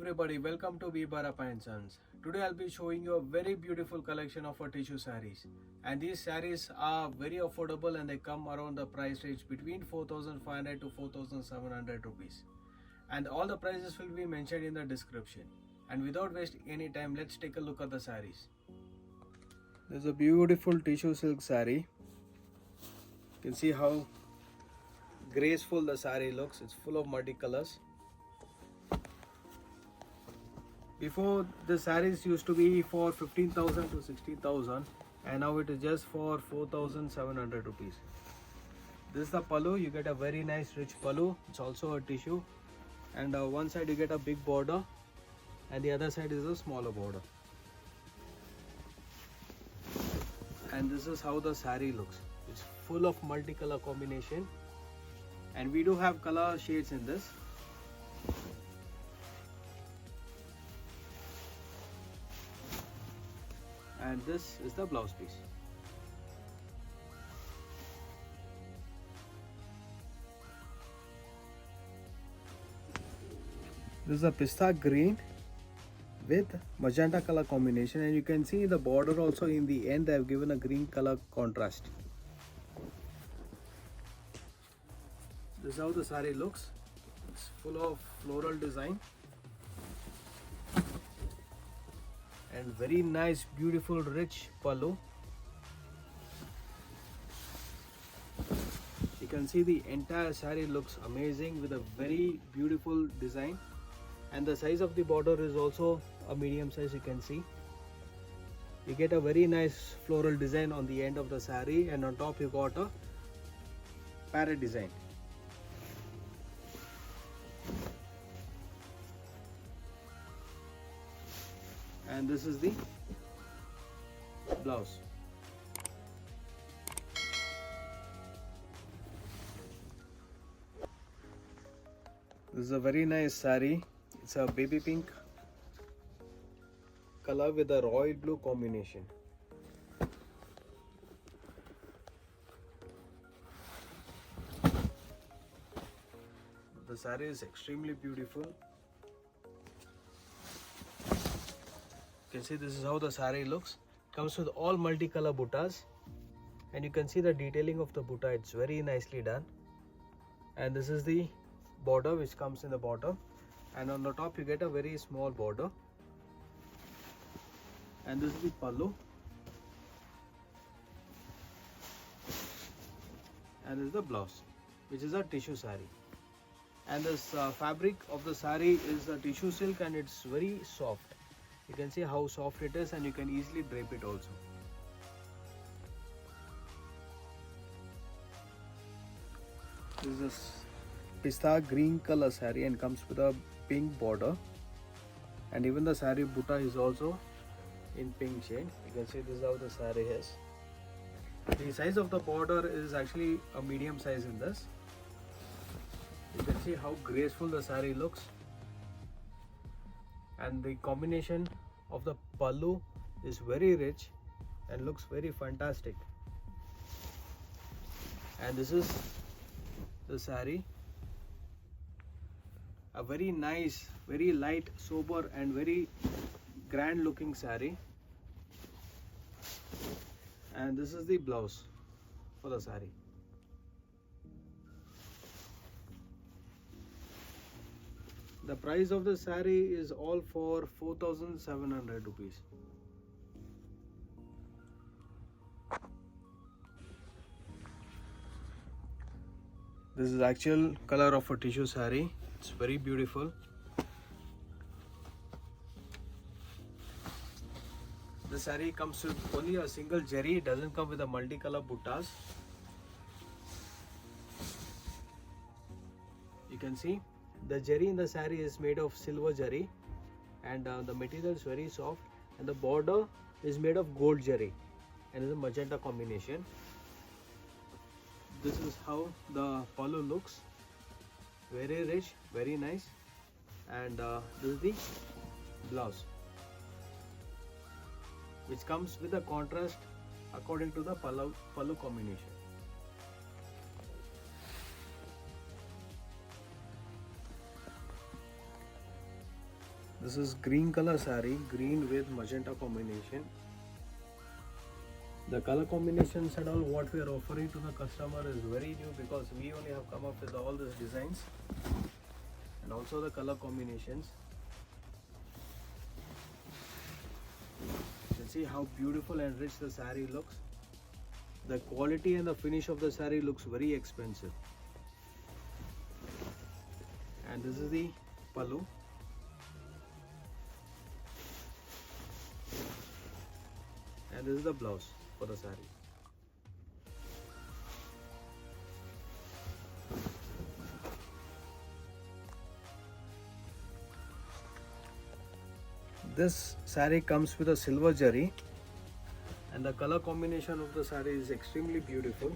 everybody, welcome to Byrappa Sons. Today I'll be showing you a very beautiful collection of our tissue sarees. And these sarees are very affordable and they come around the price range between 4,500 to 4,700 rupees. And all the prices will be mentioned in the description. And without wasting any time, let's take a look at the sarees. There's a beautiful tissue silk saree. You can see how graceful the saree looks. It's full of multicolors. Before, the sarees used to be for 15,000 to 16,000 and now it is just for 4,700 rupees. This is the pallu. You get a very nice rich pallu. It's also a tissue, and one side you get a big border and the other side is a smaller border. And this is how the saree looks. It's full of multicolor combination, and we do have color shades in this. And this is the blouse piece. This is a pista green with magenta color combination, and you can see the border also in the end they have given a green color contrast. This is how the saree looks. It's full of floral design and very nice, beautiful, rich pallu. You can see the entire saree looks amazing with a very beautiful design, and the size of the border is also a medium size. You can see you get a very nice floral design on the end of the saree, and on top you got a parrot design. And this is the blouse. This is a very nice saree. It's a baby pink color with a royal blue combination. The saree is extremely beautiful. You can see this is how the saree looks. Comes with all multicolor buttas, and you can see the detailing of the butta. It's very nicely done. And this is the border which comes in the bottom, and on the top you get a very small border. And this is the pallu, and this is the blouse, which is a tissue saree. And this fabric of the saree is a tissue silk, and it's very soft. You can see how soft it is, and you can easily drape it also. This is a pista green color saree and comes with a pink border, and even the saree butta is also in pink shade. You can see this is how the saree is. The size of the border is actually a medium size in this. You can see how graceful the saree looks, and the combination of the pallu is very rich and looks very fantastic. And this is the saree, a very nice, very light, sober and very grand looking saree. And this is the blouse for the saree. The price of the saree is all for 4,700 rupees. This is actual color of a tissue saree. It's very beautiful. The saree comes with only a single jari. It doesn't come with a multicolor buttas. You can see the jari in the saree is made of silver jari, and the material is very soft, and the border is made of gold jari and is a magenta combination. This is how the pallu looks. Very rich, very nice. And this is the blouse, which comes with a contrast according to the pallu combination. This is green color saree, green with magenta combination. The color combinations and all what we are offering to the customer is very new because we only have come up with all these designs and also the color combinations. You can see how beautiful and rich the saree looks. The quality and the finish of the saree looks very expensive. And this is the pallu. And this is the blouse for the saree. This saree comes with a silver jari and the color combination of the saree is extremely beautiful.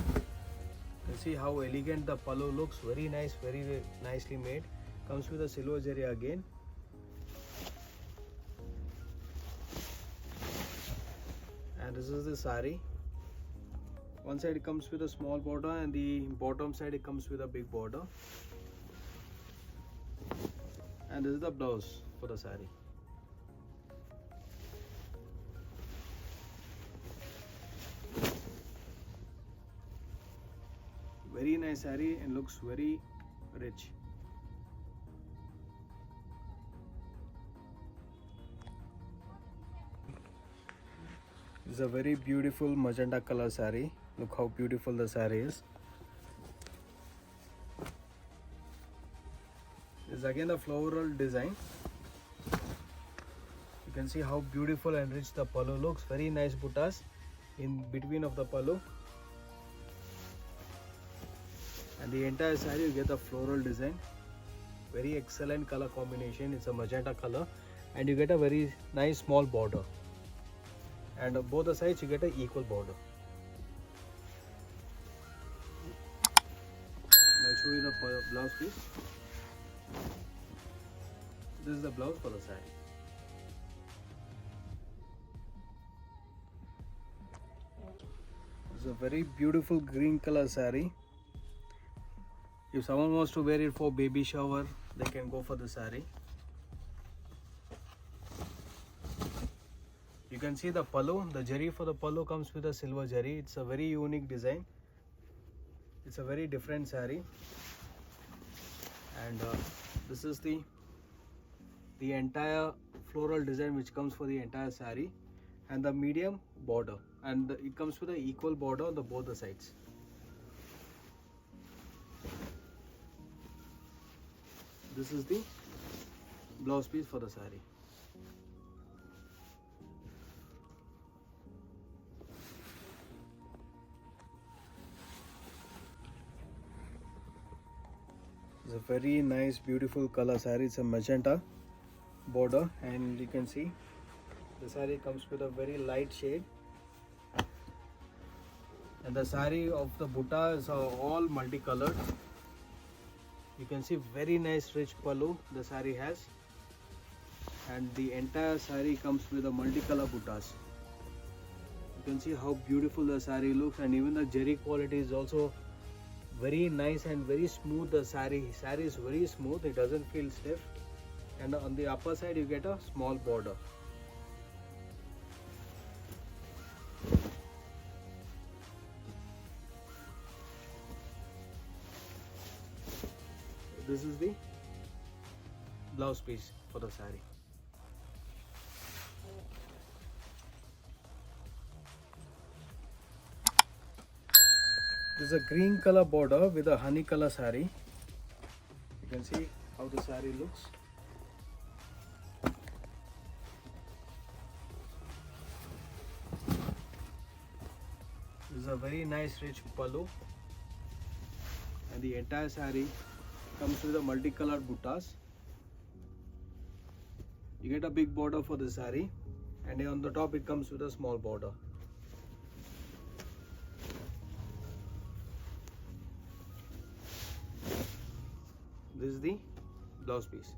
You can see how elegant the pallu looks, very nice, very nicely made. Comes with a silver jari again. And this is the saree. One side it comes with a small border and the bottom side it comes with a big border. And this is the blouse for the saree. Very nice saree and looks very rich. This is a very beautiful magenta color saree. Look how beautiful the saree is. This is again the floral design. You can see how beautiful and rich the pallu looks. Very nice buttas in between of the pallu. And the entire saree you get the floral design. Very excellent color combination. It's a magenta color and you get a very nice small border. And on both the sides you get an equal border. I'll show you the blouse piece. This is the blouse for the saree. This is a very beautiful green color saree. If someone wants to wear it for baby shower, they can go for the saree. You can see the pallu. The jari for the pallu comes with a silver jari. It's a very unique design. It's a very different saree. And this is the entire floral design which comes for the entire saree. And the medium border. And it comes with an equal border on both the sides. This is the blouse piece for the saree. It's a very nice beautiful color saree. It's a magenta border and you can see the saree comes with a very light shade. And the saree of the buttas are all multicolored. You can see very nice rich pallu the saree has. And the entire saree comes with a multicolor buttas. You can see how beautiful the saree looks and even the jari quality is also very nice and very smooth. The saree is very smooth, it doesn't feel stiff. And on the upper side you get a small border. This is the blouse piece for the saree. This is a green color border with a honey color saree. You can see how the saree looks. This is a very nice rich pallu and the entire saree comes with a multicolored buttas. You get a big border for the saree and on the top it comes with a small border. This is the blouse piece.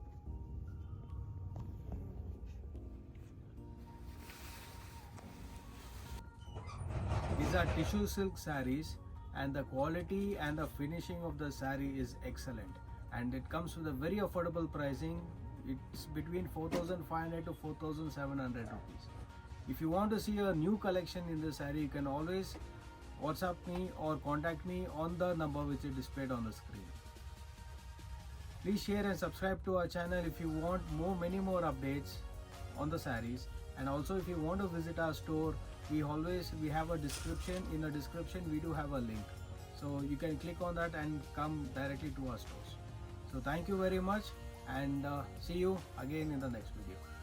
These are tissue silk sarees and the quality and the finishing of the saree is excellent, and it comes with a very affordable pricing. It's between 4,500 to 4,700 rupees. If you want to see a new collection in the saree, you can always WhatsApp me or contact me on the number which is displayed on the screen. Please share and subscribe to our channel if you want many more updates on the sarees. And also, if you want to visit our store, we have a description. In the description we do have a link, so you can click on that and come directly to our stores. So thank you very much, and see you again in the next video.